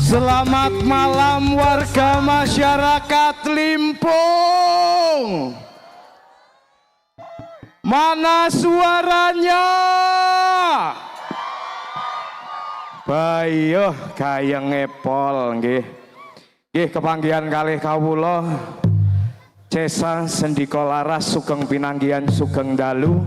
Selamat malam warga masyarakat Limpung. Mana suaranya? Bayo gayeng ngepol nggih. Nggih kepanggihan kalih kawula Cesa Sendika Laras Sugeng Pinanggihan Sugeng Dalu.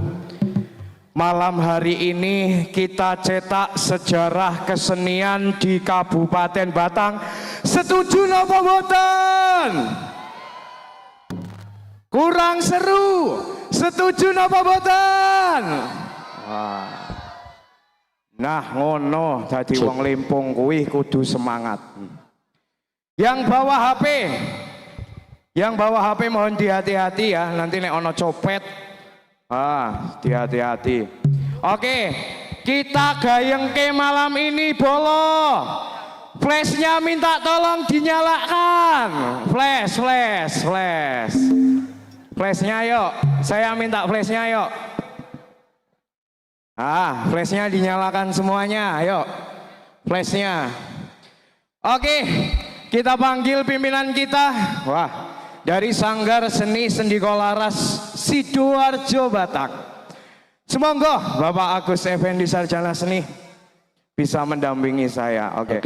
Malam hari ini kita cetak sejarah kesenian di Kabupaten Batang. Setuju napa mboten? Kurang seru. Setuju napa mboten? Nah ngono dadi wong Limpung kuwi kudu semangat. Yang bawa HP mohon dihati-hati ya, nanti nek ono copet hati-hati. Oke, kita gayengke malam ini bolo. Flashnya minta tolong dinyalakan. Flashnya yuk, saya minta flashnya yuk. Flashnya dinyalakan semuanya, ayo. Flashnya. Oke, kita panggil pimpinan kita. Wah, dari Sanggar Seni Sendika Laras Sidoarjo Batang. Semoga Bapak Agus Effendi Sarjana Seni bisa mendampingi saya. Oke.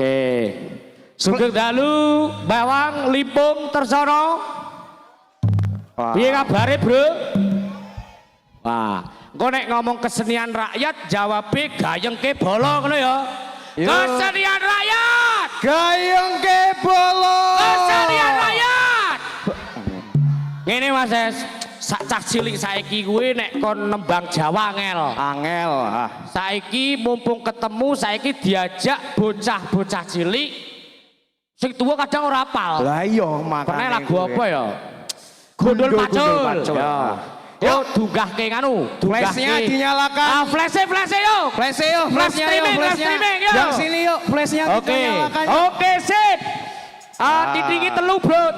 Sugeng Dalu, Bawang, Limpung, Tersono. Piye kabare, Bro? Wah, engko nek ngomong kesenian rakyat jawabe gayengke bolo ngono ya. Kesenian rakyat. Gayengke bolo. Kesenian rakyat. Ngene Mas Es, cah cilik saiki kuwi nek kon nembang Jawa angel. Saiki mumpung ketemu saiki diajak bocah-bocah cilik sing tuwa kadang ora apal. Lah iya makane. Pernah lagu apa ya? Gundul pacul. Yo dunggahke nganu, flashnya dinyalakan. Flashnya yo. Flashnya streaming yo. Yang sini yuk, flashnya kita nyalakan. Oke, sip. Titingi telu bro,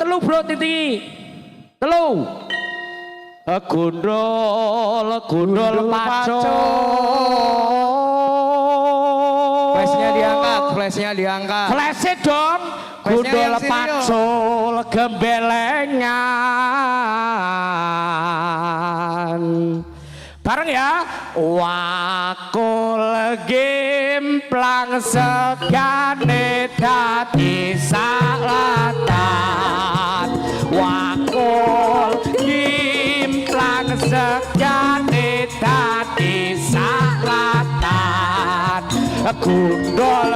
titingi. Telu. Gundul pacul. Flashnya diangkat. Flashnya dong. Gundul pacul gembelengan. Bareng ya. Wakul gimplang segane dadi salatan. Wakul gimplang segane dadi salatan. Gundul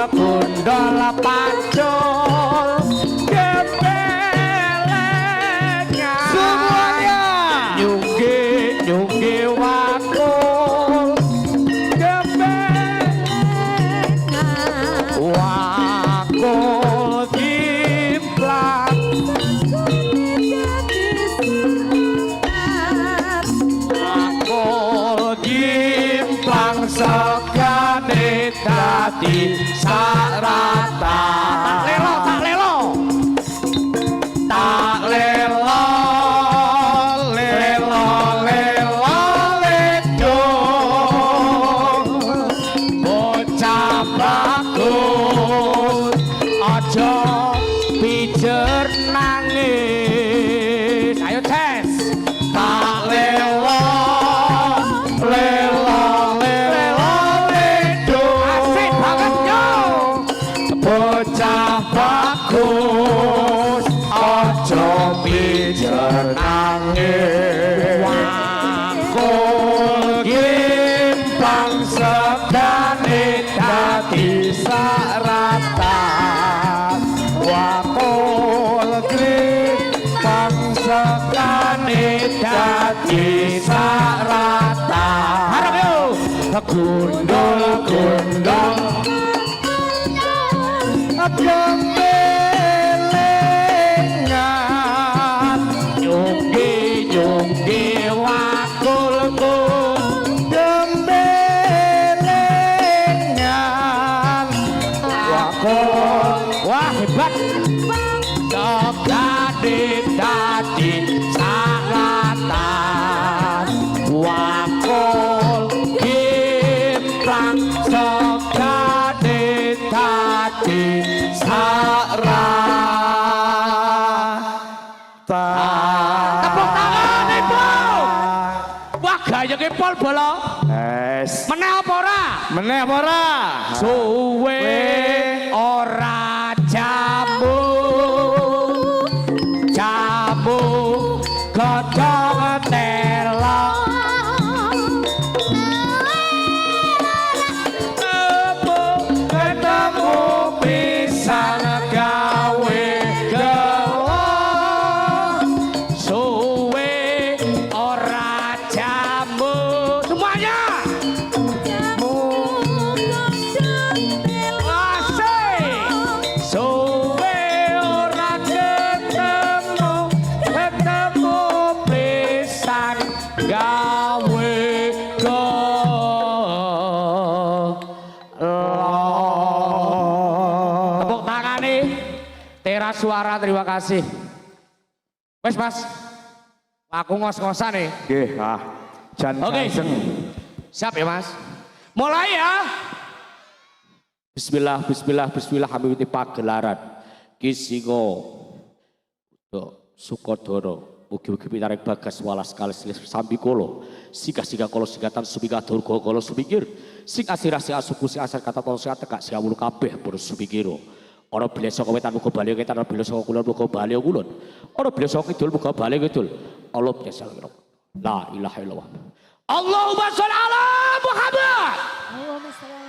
pacul gembelengan. Semuanya nyungge wakul gembelengan. Wakul gimplang segane dadi saratan. Tak lelo ledo bocah bagus aja pijer nangis. Ayo tes. Tak lelo bagus aja pijer nangis. Wakul gimplang segane dadi saratan. Wakul gimplang segane dadi saratan. Harap yo. Gundul gembelengan. Nyungge wakulku gembelengan. Wakul wah hebat. Segane dadi salatan. Wakul gimplang segane dadi salatan. apa ora? Suwe ora jamu jamu godhong telo ketemu pisan gawe gelo suwe ora jamu semuanya suwe ora ketemu pisan gawe tepuk tangan nih Teras Suara, terima kasih. Wes Mas, aku ngos-ngosan nih. Nggih, jan Oke. ganteng. Siap ya Mas, mulai ya. Bismillah, bismillah, bismillah, hamiti pagelaran Kisingo Sukodoro mugi-mugi pitarik bagas walas kalis sambikolo siga-siga kolo sigatan subika durga kolo subikir sing asirah sing asuku sing asar kata tolong sing tegak sing awul kabeh pun subikiro ana bila saka wetan muga bali wetan ana bila saka kulon muga bali kulon ana bila saka kidul muga bali kidul Allah biasa la ilaha illallah Allahumma sholli ala Muhammad. Allahumma sholli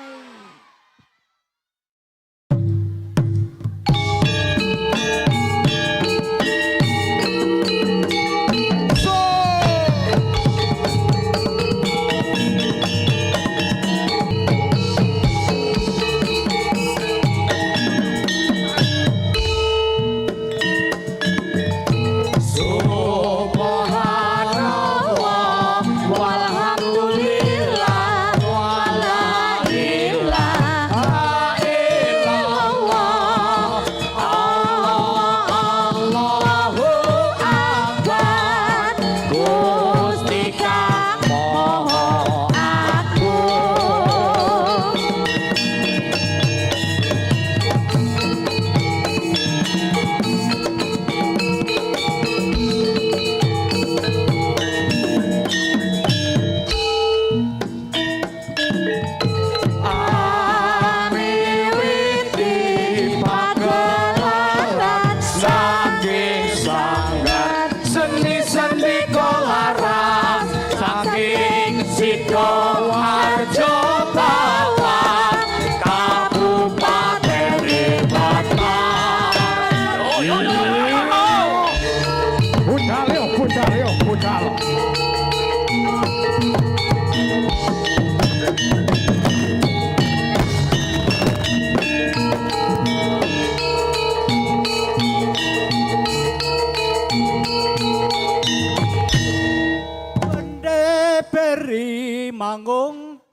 mangungkung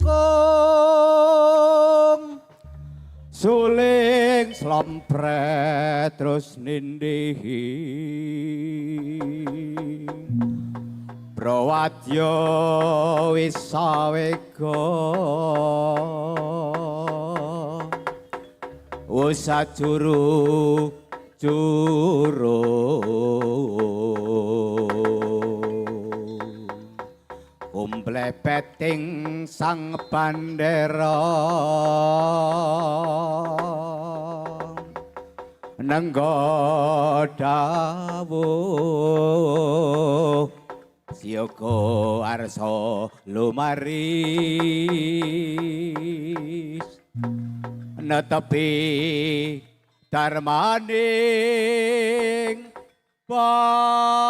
suling slompret terus nindihi Brawatya wisawega usajuruk Kumplepeting sang bandera nenggodawuh siyaga arsa lumaris netepi darmaning bangsa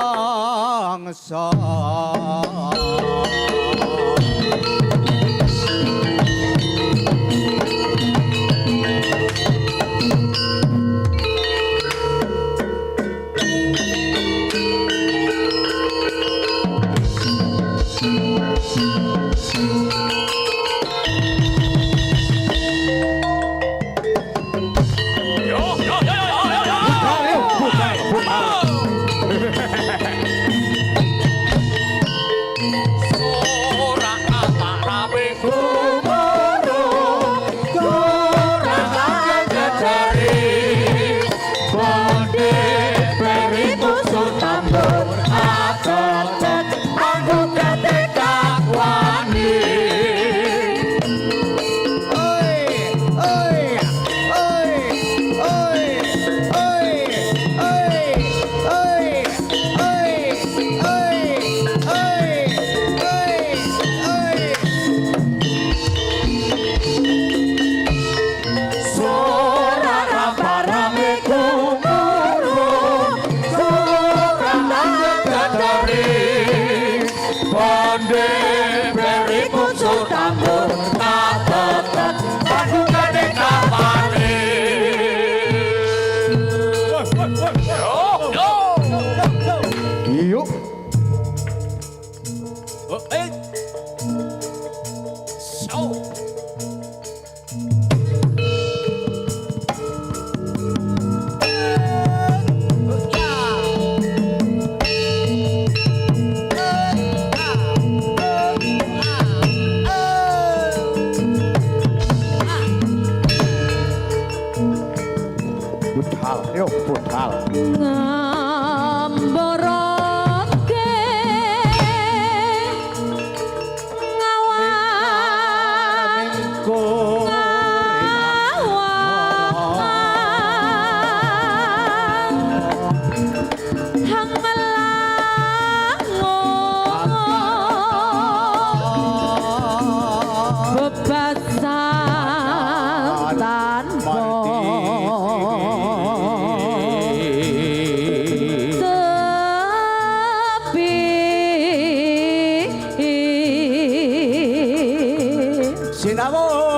budhal yo budhal ngamboroke Sinabok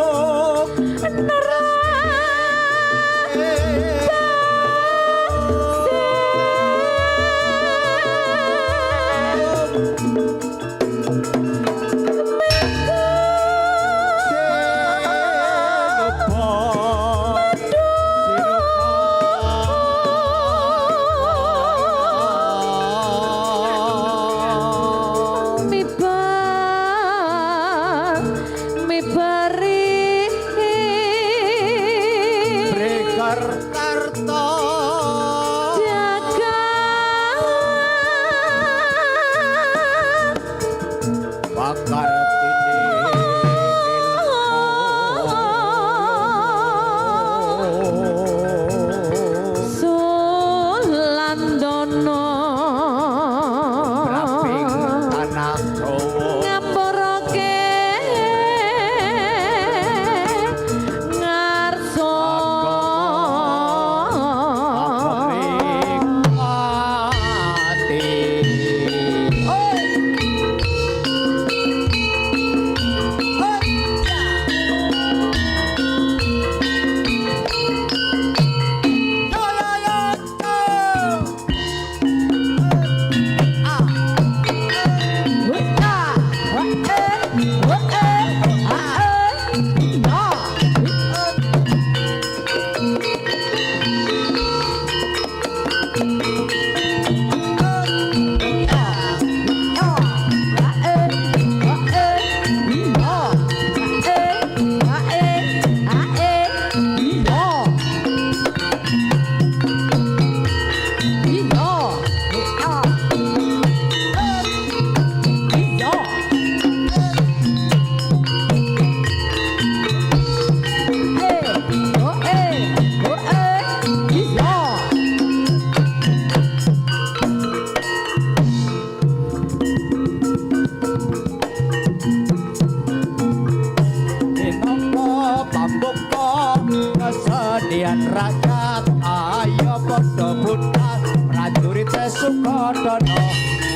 kesedihan rakyat ayo padha budal prajurit Sukodono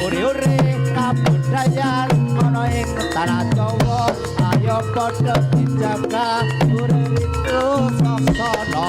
uri-uri kabudayan ana ing tanah Jawa ayo padha dijaga urip itu saksana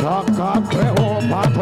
Kakak obat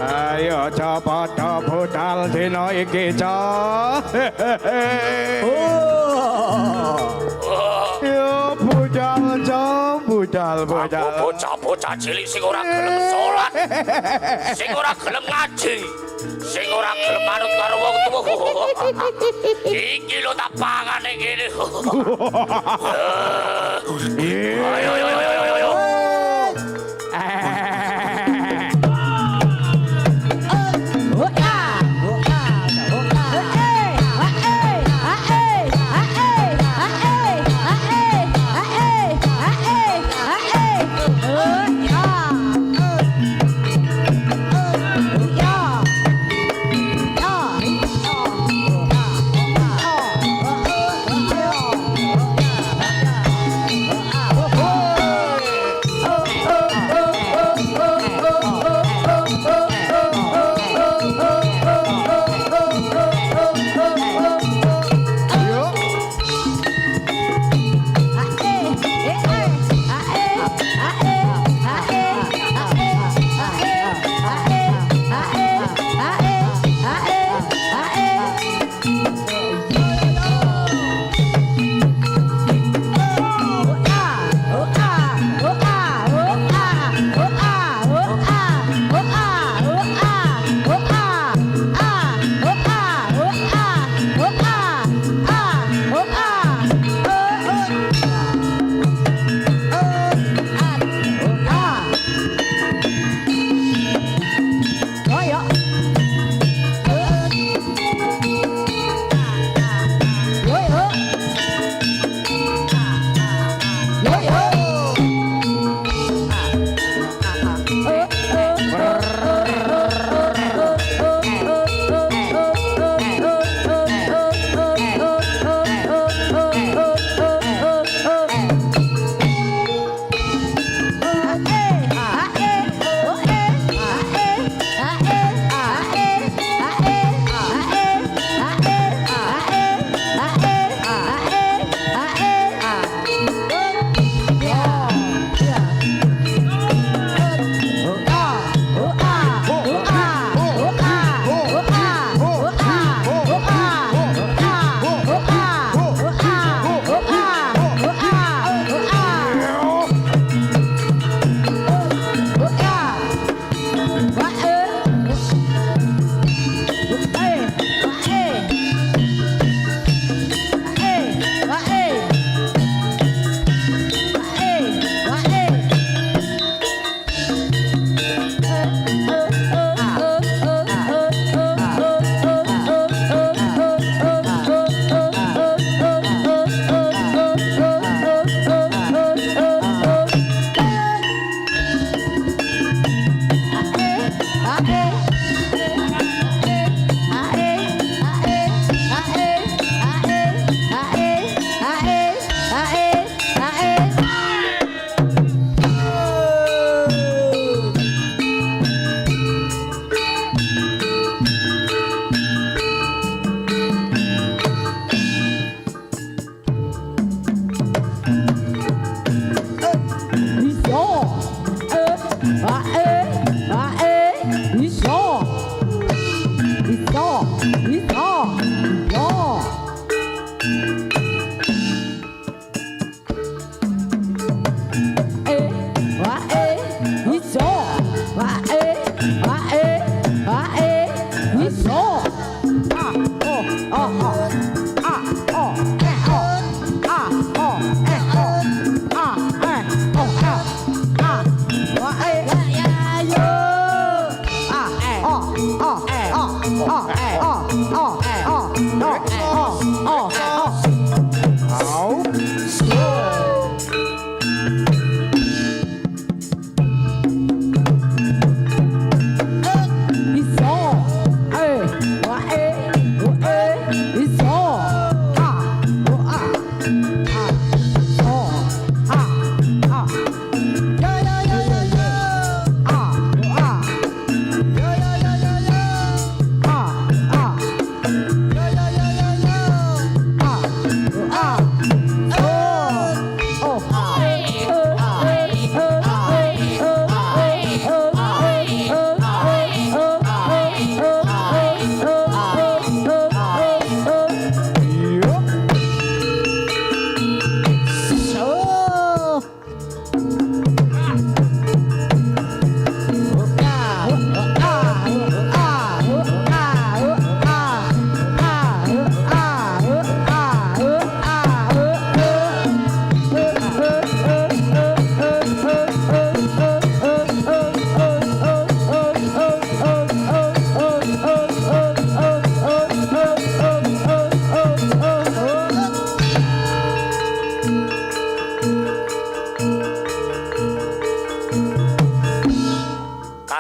Ayo aja padha budal dina iki ca. Yo budal ca, budal. Bocah-bocah cilik sing ora gelem salat, sing ora gelem ngaji, sing ora gelem manut karo wong tuwa. Iki lho tak pangane kene. Ayo. Oh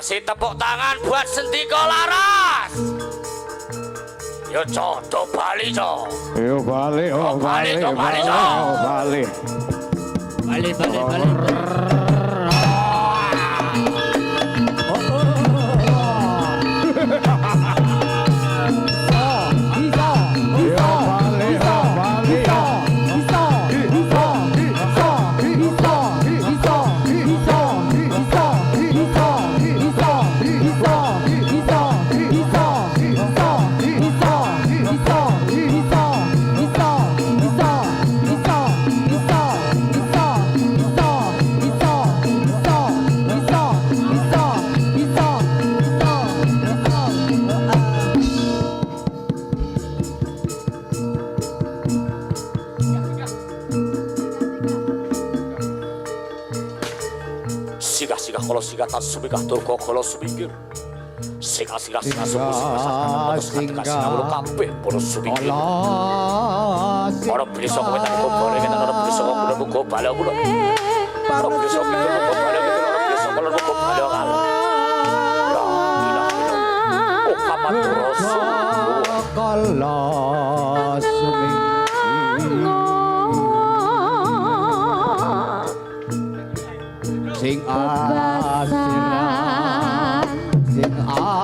Kasih tepuk tangan buat Sentiko Laras. Yo codo Bali co. Yo Bali, oh Bali, Bali, Bali, Bali. oh Bali. Siga kalau siga tak subika turko kalau subikir. Siga subuh siga singa ulo kabeh para subikir. Para bisa kowe tak boleh kita ora bisa kok kudu kok bala kudu. Para bisa kok kok bala kita ora bisa kok bala kan. La ilaha illallah. Muhammadur Rasulullah. Kala suming sing asiran sing asupun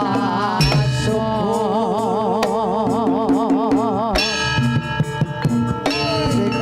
sing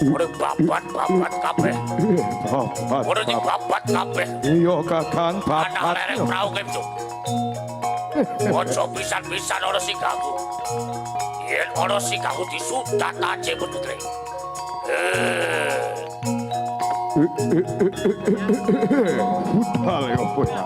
Urip babat kabeh. Babat. Urip babat kabeh. Iya Kakang Anak babat. lereng prau kemcuk. Ojo pisan-pisan ana sikaku. Yen ana sikaku disutat aja putre. Budal ya punya.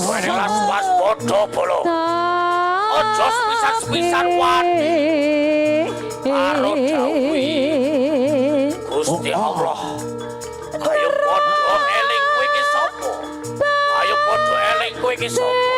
Kowe ning las padha bolo. Ojo sepisan-sepisan wani. Karo dawuhi Gusti Allah. Ayo padha eling kowe iki sapa? Ayo padha eling kowe iki sapa?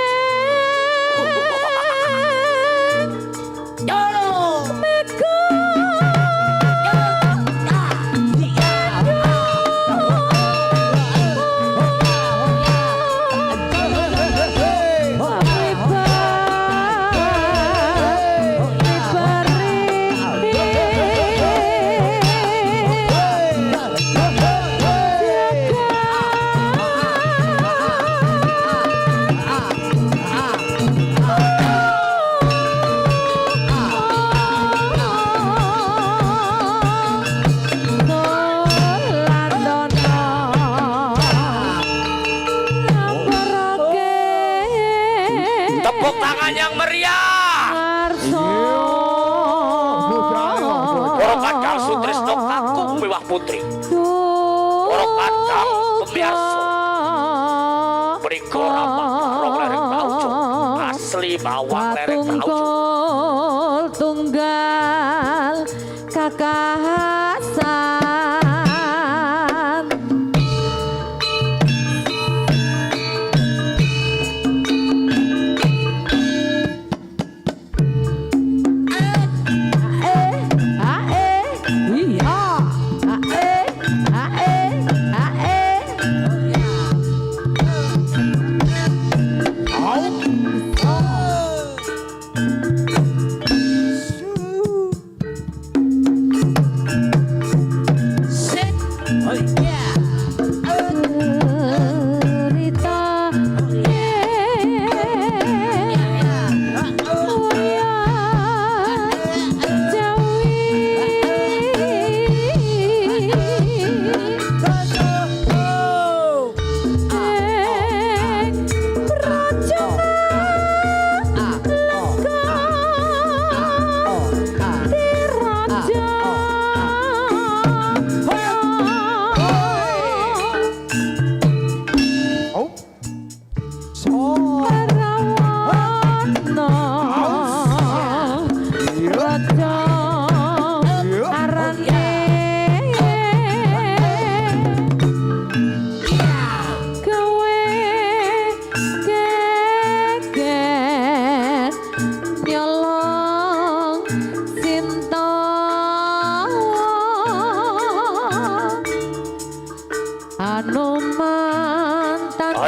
Tepuk tangan yang meriah. Para kadang Sutrisno kakung miwah putri. Para kadang pemirsa. Mriko ramah lereng Braujo. Asli bawang lereng Braujo. Tunggal Kakak Hasan.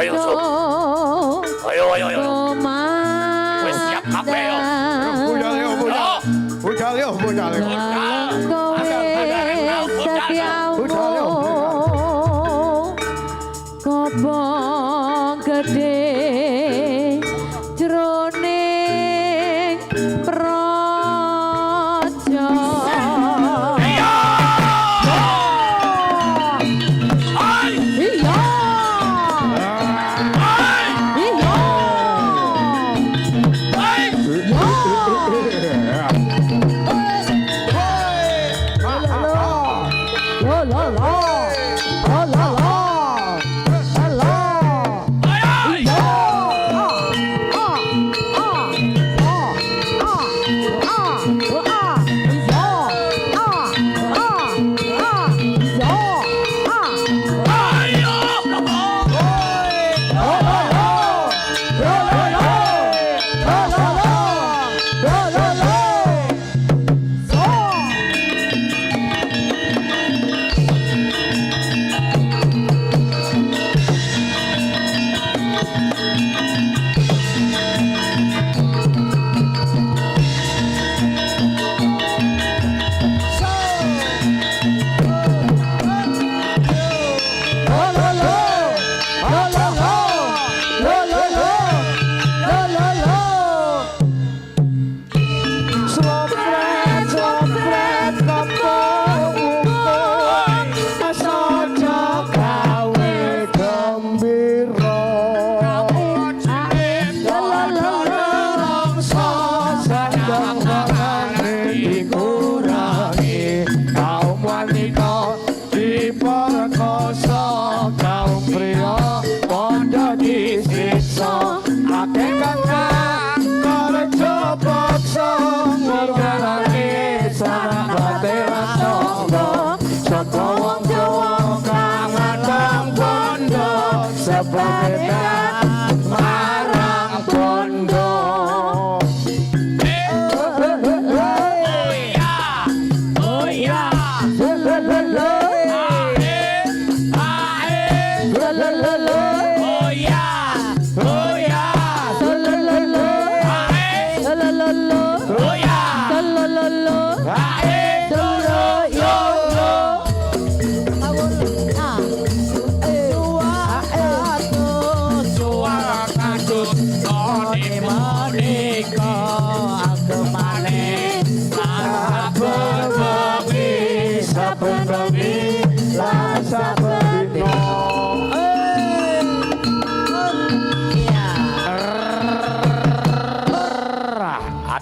Ayo, Sob. Ayo. Wis siap kabeh yo. Budal. Kobong gede jroning praja. Iya. Iya.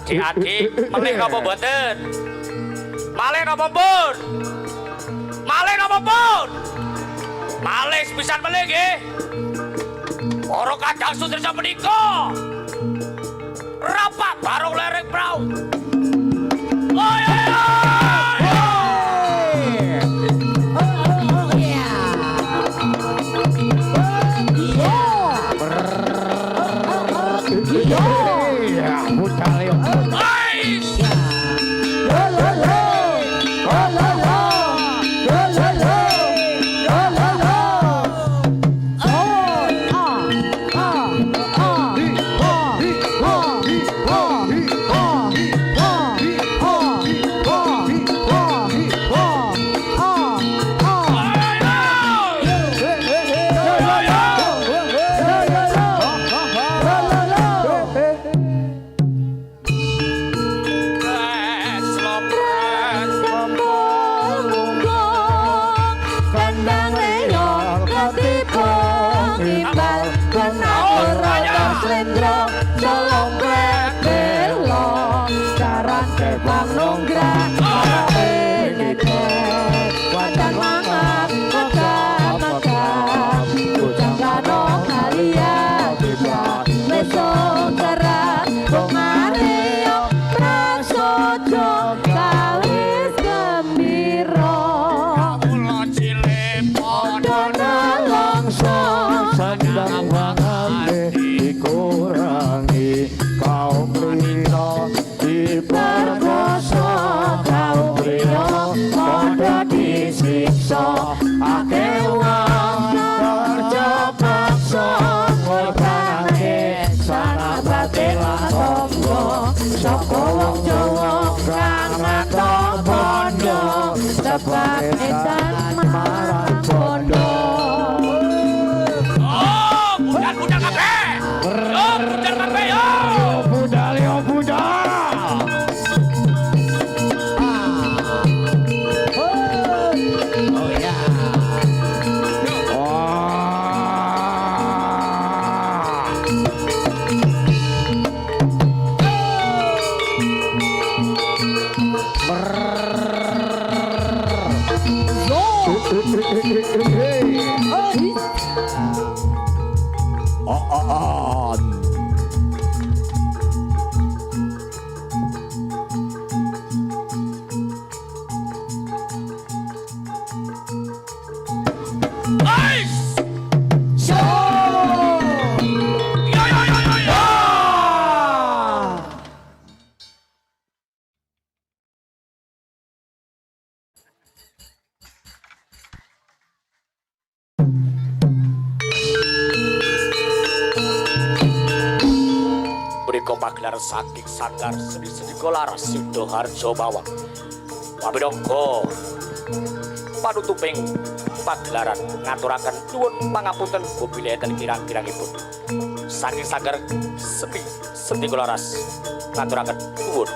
Adik-adik, malih napa mboten? Malih napa pun? Malih napa pun? Malih sepisan malih nggih. Para Kadang Sutrisno menika rapak barung lereng prau. Oi oi pagelaran saking sanggar seni-seni Laras Sidoharjo Mawang. Wabidongko panutuping pagelaran ngaturaken nuwun pangapunten bobileten kirang-kirangipun. Saking sanggar seni Laras ngaturaken nuwun.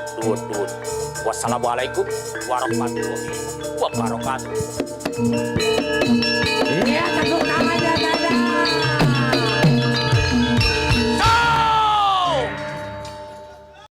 Wassalamualaikum warahmatullahi wabarakatuh.